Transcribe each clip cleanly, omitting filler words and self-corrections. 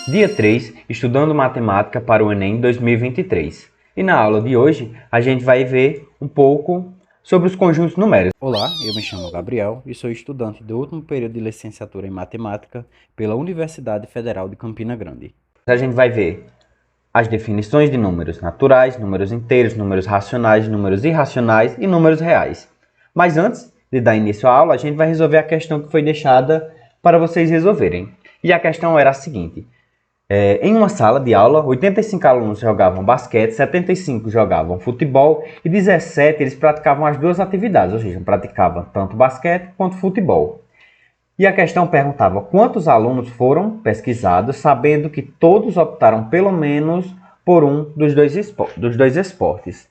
Dia 3, estudando matemática para o Enem 2023. E na aula de hoje, a gente vai ver um pouco sobre os conjuntos numéricos. Olá, eu me chamo Gabriel e sou estudante do último período de licenciatura em matemática pela Universidade Federal de Campina Grande. A gente vai ver as definições de números naturais, números inteiros, números racionais, números irracionais e números reais. Mas antes de dar início à aula, a gente vai resolver a questão que foi deixada para vocês resolverem. E a questão era a seguinte: em uma sala de aula, 85 alunos jogavam basquete, 75 jogavam futebol e 17 eles praticavam as duas atividades, ou seja, praticavam tanto basquete quanto futebol. E a questão perguntava quantos alunos foram pesquisados, sabendo que todos optaram pelo menos por um dos dois esportes.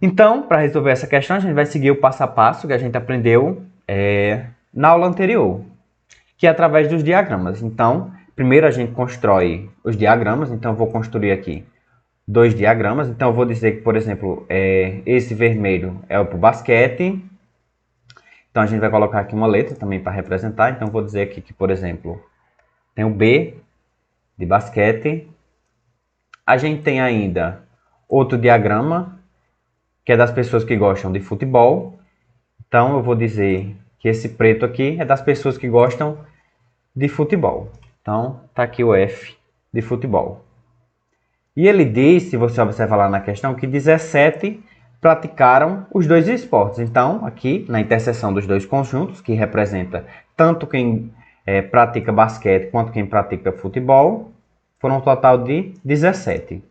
Então, para resolver essa questão, a gente vai seguir o passo a passo que a gente aprendeu na aula anterior, que é através dos diagramas. Então, primeiro a gente constrói os diagramas. Então, eu vou construir aqui dois diagramas. Então, eu vou dizer que, por exemplo, esse vermelho é o para o basquete. Então, a gente vai colocar aqui uma letra também para representar. Então, eu vou dizer aqui que, por exemplo, tem o B de basquete. A gente tem ainda outro diagrama, que é das pessoas que gostam de futebol. Então, eu vou dizer que esse preto aqui é das pessoas que gostam de futebol. Então, está aqui o F de futebol. E ele diz, se você observar lá na questão, que 17 praticaram os dois esportes. Então, aqui na interseção dos dois conjuntos, que representa tanto quem pratica basquete quanto quem pratica futebol, foram um total de 17.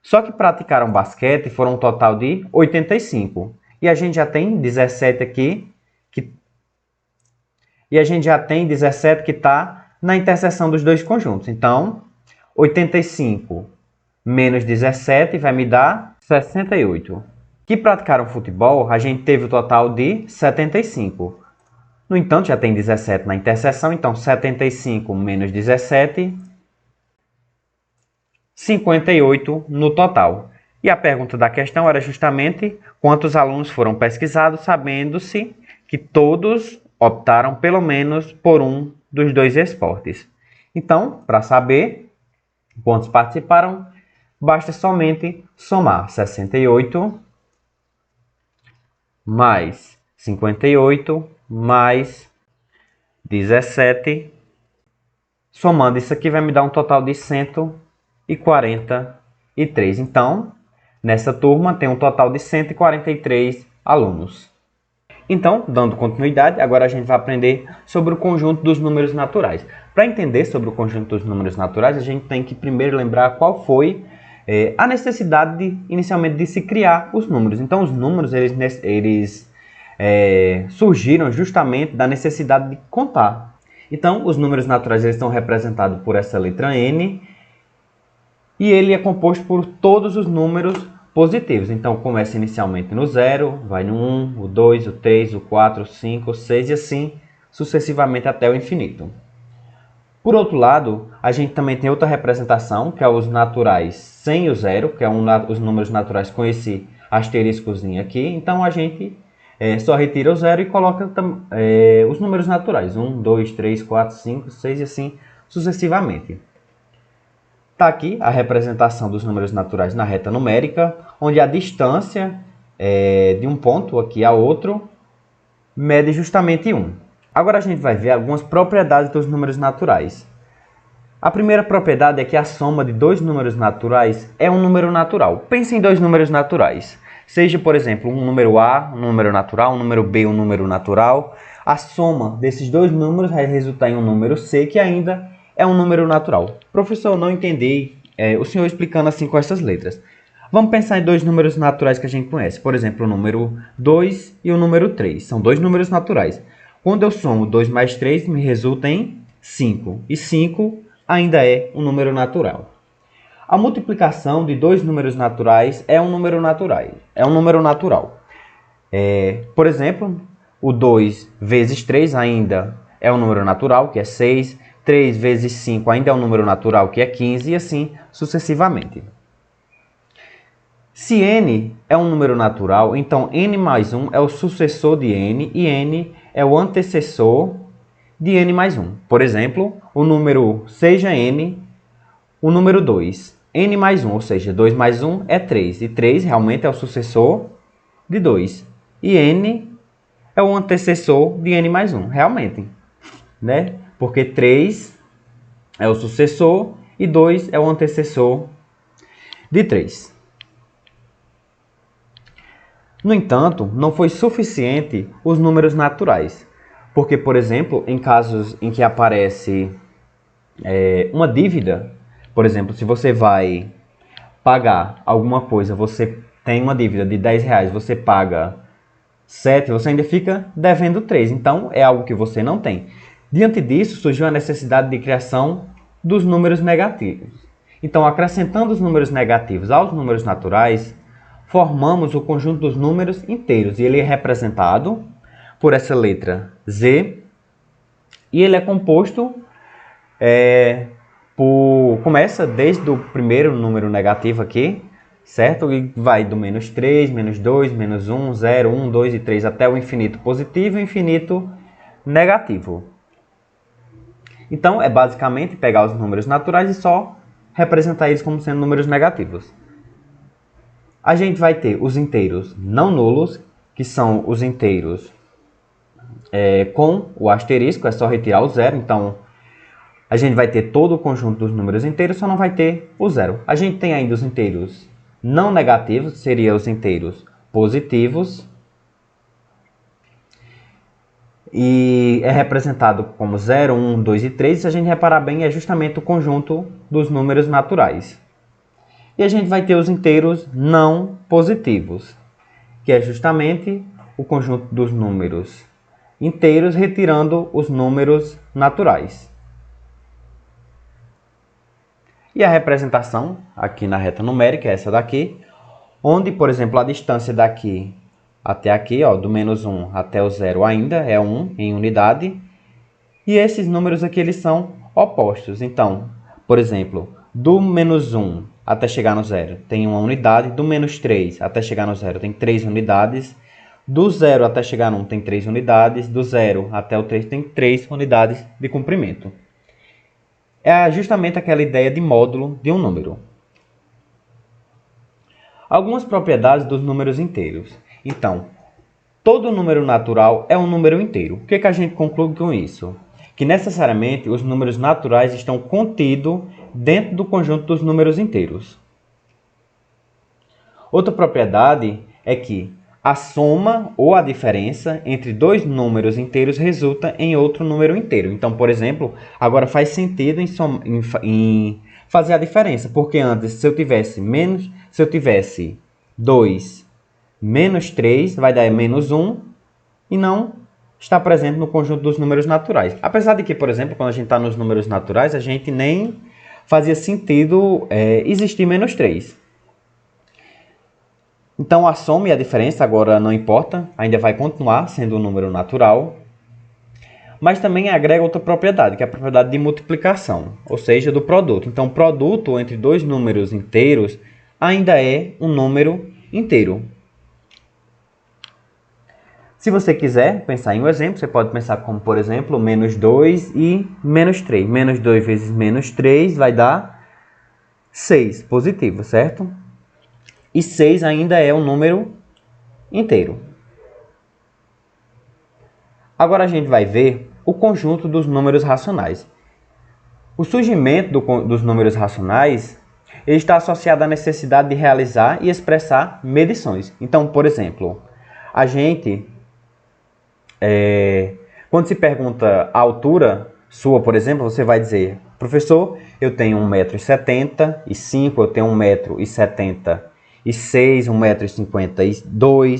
Só que praticaram basquete foram um total de 85. E a gente já tem 17 aqui, e a gente já tem 17 que está na interseção dos dois conjuntos. Então, 85 menos 17 vai me dar 68. Que praticaram futebol, a gente teve o total de 75. No entanto, já tem 17 na interseção, então 75 menos 17, 58 no total. E a pergunta da questão era justamente quantos alunos foram pesquisados, sabendo-se que todos optaram pelo menos por um dos dois esportes. Então, para saber quantos participaram, basta somente somar 68 mais 58 mais 17. Somando isso aqui vai me dar um total de 143. Então, nessa turma tem um total de 143 alunos. Então, dando continuidade, agora a gente vai aprender sobre o conjunto dos números naturais. Para entender sobre o conjunto dos números naturais, a gente tem que primeiro lembrar qual foi a necessidade inicialmente de se criar os números. Então, os números eles surgiram justamente da necessidade de contar. Então, os números naturais eles estão representados por essa letra N e ele é composto por todos os números positivos. Então, começa inicialmente no 0, vai no 1, o 2, o 3, o 4, o 5, o 6 e assim sucessivamente até o infinito. Por outro lado, a gente também tem outra representação, que é os naturais sem o 0, que é os números naturais com esse asteriscozinho aqui. Então, a gente só retira o 0 e coloca os números naturais. 1, 2, 3, 4, 5, 6 e assim sucessivamente. Está aqui a representação dos números naturais na reta numérica, onde a distância de um ponto aqui a outro mede justamente 1. Agora a gente vai ver algumas propriedades dos números naturais. A primeira propriedade é que a soma de dois números naturais é um número natural. Pense em dois números naturais. Seja, por exemplo, um número A, um número natural, um número B, um número natural. A soma desses dois números vai resultar em um número C, que ainda é um número natural. Professor, eu não entendi o senhor explicando assim com essas letras. Vamos pensar em dois números naturais que a gente conhece. Por exemplo, o número 2 e o número 3. São dois números naturais. Quando eu somo 2 mais 3, me resulta em 5. E 5 ainda é um número natural. A multiplicação de dois números naturais é um número natural. Por exemplo, o 2 vezes 3 ainda é um número natural, que é 6. 3 vezes 5 ainda é um número natural, que é 15, e assim sucessivamente. Se n é um número natural, então n mais 1 é o sucessor de n, e n é o antecessor de n mais 1. Por exemplo, o número seja n, o número 2, n mais 1, ou seja, 2 mais 1 é 3. E 3 realmente é o sucessor de 2. E n é o antecessor de n mais 1, realmente. Né? Porque 3 é o sucessor e 2 é o antecessor de 3. No entanto, não foi suficiente os números naturais. Porque, por exemplo, em casos em que aparece uma dívida, por exemplo, se você vai pagar alguma coisa, você tem uma dívida de 10 reais, você paga 7, você ainda fica devendo 3. Então, é algo que você não tem. Diante disso, surgiu a necessidade de criação dos números negativos. Então, acrescentando os números negativos aos números naturais, formamos o conjunto dos números inteiros. E ele é representado por essa letra Z. E ele é composto começa desde o primeiro número negativo aqui, certo? E vai do menos 3, menos 2, menos 1, 0, 1, 2 e 3 até o infinito positivo e o infinito negativo. Então, é basicamente pegar os números naturais e só representar eles como sendo números negativos. A gente vai ter os inteiros não nulos, que são os inteiros com o asterisco, é só retirar o zero. Então, a gente vai ter todo o conjunto dos números inteiros, só não vai ter o zero. A gente tem ainda os inteiros não negativos, que seriam os inteiros positivos. E é representado como 0, 1, 2 e 3. Se a gente reparar bem, é justamente o conjunto dos números naturais. E a gente vai ter os inteiros não positivos, que é justamente o conjunto dos números inteiros retirando os números naturais. E a representação aqui na reta numérica é essa daqui, onde, por exemplo, a distância daqui até aqui, ó, do menos 1 até o 0 ainda é 1 em unidade. E esses números aqui eles são opostos. Então, por exemplo, do menos 1 até chegar no 0 tem 1 unidade. Do menos 3 até chegar no 0 tem 3 unidades. Do 0 até chegar no 1 tem 3 unidades. Do 0 até o 3 tem 3 unidades de comprimento. É justamente aquela ideia de módulo de um número. Algumas propriedades dos números inteiros. Então, todo número natural é um número inteiro. O que a gente conclui com isso? Que necessariamente os números naturais estão contidos dentro do conjunto dos números inteiros. Outra propriedade é que a soma ou a diferença entre dois números inteiros resulta em outro número inteiro. Então, por exemplo, agora faz sentido em fazer a diferença, porque antes, se eu tivesse 2 menos 3, vai dar menos 1, e não está presente no conjunto dos números naturais. Apesar de que, por exemplo, quando a gente está nos números naturais, a gente nem fazia sentido existir menos 3. Então, a soma e a diferença agora não importa, ainda vai continuar sendo um número natural. Mas também agrega outra propriedade, que é a propriedade de multiplicação, ou seja, do produto. Então, o produto entre dois números inteiros ainda é um número inteiro. Se você quiser pensar em um exemplo, você pode pensar como, por exemplo, menos 2 e menos 3. Menos 2 vezes menos 3 vai dar 6, positivo, certo? E 6 ainda é um número inteiro. Agora a gente vai ver o conjunto dos números racionais. O surgimento dos números racionais ele está associado à necessidade de realizar e expressar medições. Então, por exemplo, a gente, quando se pergunta a altura sua, por exemplo, você vai dizer, professor, eu tenho 1,75 m, eu tenho 1,76 m, 1,52 m,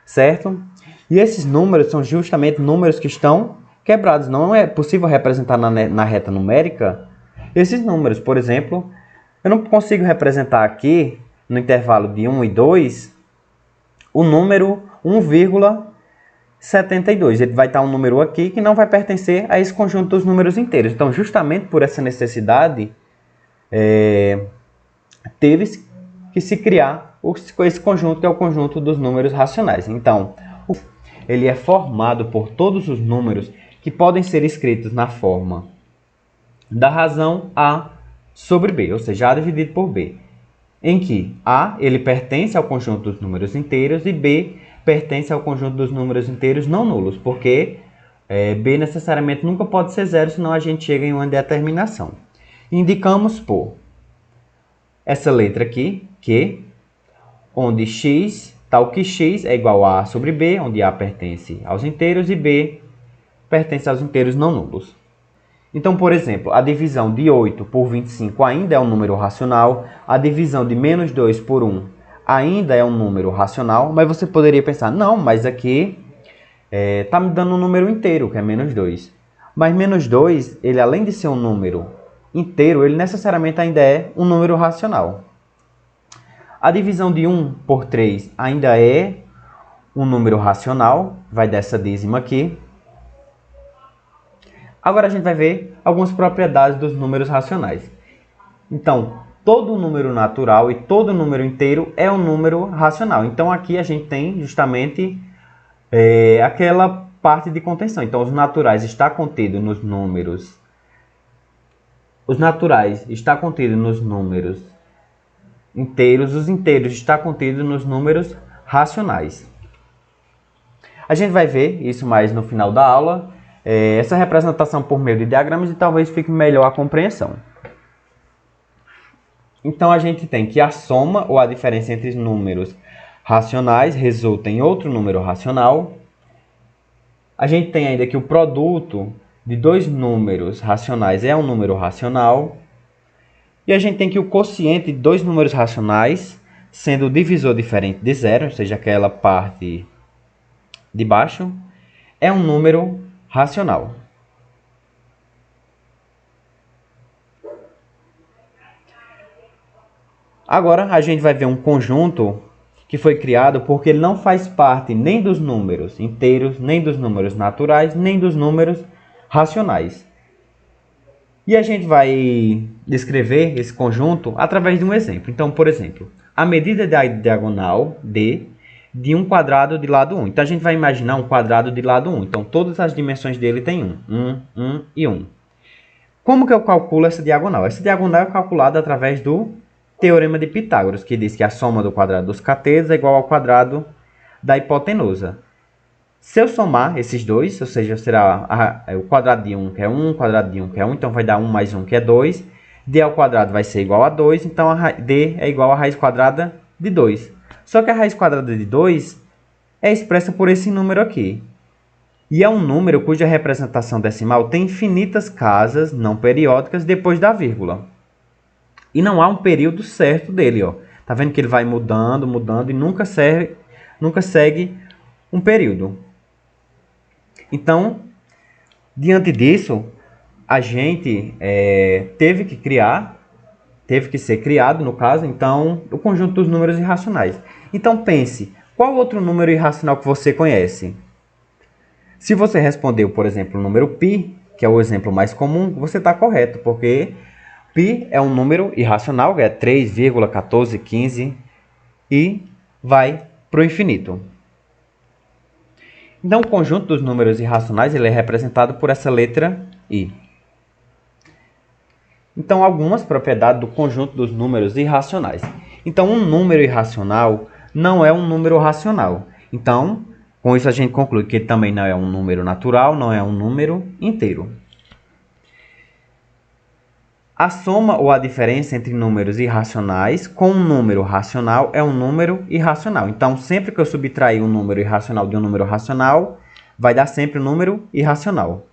certo? E esses números são justamente números que estão quebrados. Não é possível representar na reta numérica esses números. Por exemplo, eu não consigo representar aqui, no intervalo de 1 e 2, o número 1,72. Ele vai estar um número aqui que não vai pertencer a esse conjunto dos números inteiros. Então, justamente por essa necessidade, teve que se criar esse conjunto, que é o conjunto dos números racionais. Então, ele é formado por todos os números que podem ser escritos na forma da razão A sobre B, ou seja, A dividido por B, em que A ele pertence ao conjunto dos números inteiros e B pertence ao conjunto dos números inteiros não nulos, porque B necessariamente nunca pode ser zero, senão a gente chega em uma determinação. Indicamos por essa letra aqui, Q, onde x, tal que x é igual a sobre B, onde A pertence aos inteiros e B pertence aos inteiros não nulos. Então, por exemplo, a divisão de 8 por 25 ainda é um número racional, a divisão de menos 2 por 1 ainda é um número racional, mas você poderia pensar, não, mas aqui está me dando um número inteiro, que é menos 2. Mas menos 2, ele além de ser um número inteiro, ele necessariamente ainda é um número racional. A divisão de 1 por 3 ainda é um número racional, vai dessa dízima aqui. Agora a gente vai ver algumas propriedades dos números racionais. Então, todo número natural e todo número inteiro é um número racional. Então, aqui a gente tem justamente aquela parte de contenção. Então, os naturais está contido nos números. Os naturais está contido nos números inteiros. Os inteiros está contido nos números racionais. A gente vai ver isso mais no final da aula. Essa representação por meio de diagramas e talvez fique melhor a compreensão. Então, a gente tem que a soma ou a diferença entre números racionais resulta em outro número racional. A gente tem ainda que o produto de dois números racionais é um número racional. E a gente tem que o quociente de dois números racionais, sendo o divisor diferente de zero, ou seja, aquela parte de baixo, é um número racional. Agora a gente vai ver um conjunto que foi criado porque ele não faz parte nem dos números inteiros, nem dos números naturais, nem dos números racionais. E a gente vai descrever esse conjunto através de um exemplo. Então, por exemplo, a medida da diagonal D de um quadrado de lado 1. Então, a gente vai imaginar um quadrado de lado 1. Então, todas as dimensões dele têm 1 e 1. Como que eu calculo essa diagonal? Essa diagonal é calculada através do Teorema de Pitágoras, que diz que a soma do quadrado dos catetos é igual ao quadrado da hipotenusa. Se eu somar esses dois, ou seja, será o quadrado de 1 que é 1, o quadrado de 1 que é 1, então vai dar 1 mais 1 que é 2. D ao quadrado vai ser igual a 2, então D é igual a raiz quadrada de 2. Só que a raiz quadrada de 2 é expressa por esse número aqui. E é um número cuja representação decimal tem infinitas casas não periódicas depois da vírgula. E não há um período certo dele, ó. Tá vendo que ele vai mudando, mudando e nunca segue um período. Então, diante disso, a gente teve que ser criado, no caso, então, o conjunto dos números irracionais. Então, pense, qual outro número irracional que você conhece? Se você respondeu, por exemplo, o número π, que é o exemplo mais comum, você está correto, porque π é um número irracional, que é 3,1415 e vai para o infinito. Então, o conjunto dos números irracionais ele é representado por essa letra I. Então, algumas propriedades do conjunto dos números irracionais. Então, um número irracional não é um número racional. Então, com isso a gente conclui que ele também não é um número natural, não é um número inteiro. A soma ou a diferença entre números irracionais com um número racional é um número irracional. Então, sempre que eu subtrair um número irracional de um número racional, vai dar sempre um número irracional.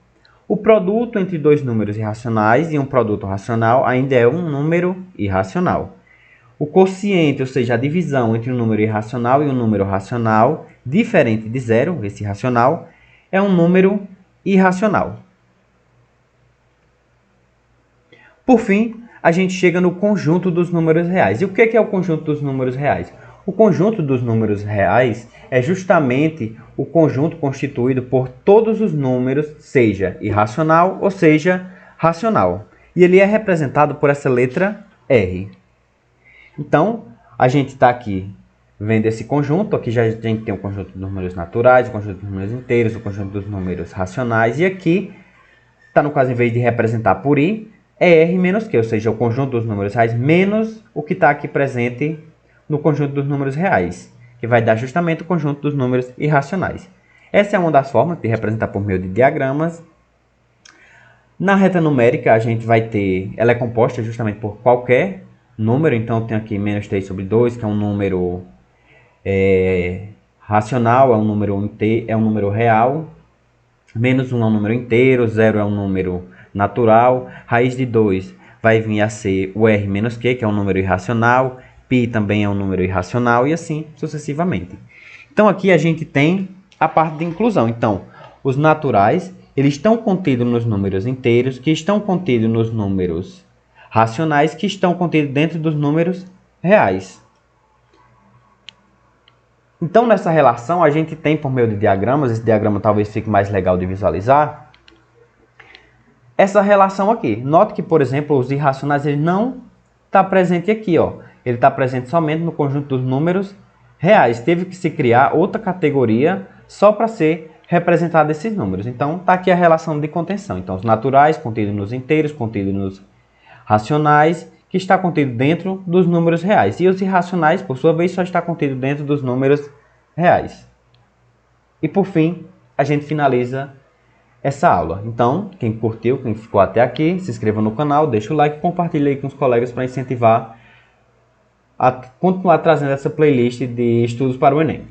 O produto entre dois números irracionais e um produto racional ainda é um número irracional. O quociente, ou seja, a divisão entre um número irracional e um número racional, diferente de zero, esse racional, é um número irracional. Por fim, a gente chega no conjunto dos números reais. E o que é o conjunto dos números reais? O conjunto dos números reais é justamente o conjunto constituído por todos os números, seja irracional ou seja racional. E ele é representado por essa letra R. Então, a gente está aqui vendo esse conjunto. Aqui já a gente tem o conjunto dos números naturais, o conjunto dos números inteiros, o conjunto dos números racionais. E aqui, está no caso, em vez de representar por i, é r menos q, ou seja, o conjunto dos números reais menos o que está aqui presente no conjunto dos números reais, que vai dar justamente o conjunto dos números irracionais. Essa é uma das formas de representar por meio de diagramas. Na reta numérica, a gente vai ter, ela é composta justamente por qualquer número, então eu tenho aqui menos 3 sobre 2, que é um número racional, é um número real, menos 1 é um número inteiro, 0 é um número natural, raiz de 2 vai vir a ser o r menos q, que é um número irracional, π também é um número irracional, e assim sucessivamente. Então aqui a gente tem a parte de inclusão. Então, os naturais, eles estão contidos nos números inteiros, que estão contidos nos números racionais, que estão contidos dentro dos números reais. Então, nessa relação, a gente tem por meio de diagramas, esse diagrama talvez fique mais legal de visualizar, essa relação aqui. Note que, por exemplo, os irracionais ele não está presente aqui, ó. Ele está presente somente no conjunto dos números reais. Teve que se criar outra categoria só para ser representado esses números. Então, está aqui a relação de contenção. Então, os naturais contidos nos inteiros, contidos nos racionais, que está contido dentro dos números reais. E os irracionais, por sua vez, só está contido dentro dos números reais. E, por fim, a gente finaliza essa aula. Então, quem curtiu, quem ficou até aqui, se inscreva no canal, deixa o like e compartilhe aí com os colegas para incentivar a continuar trazendo essa playlist de estudos para o Enem.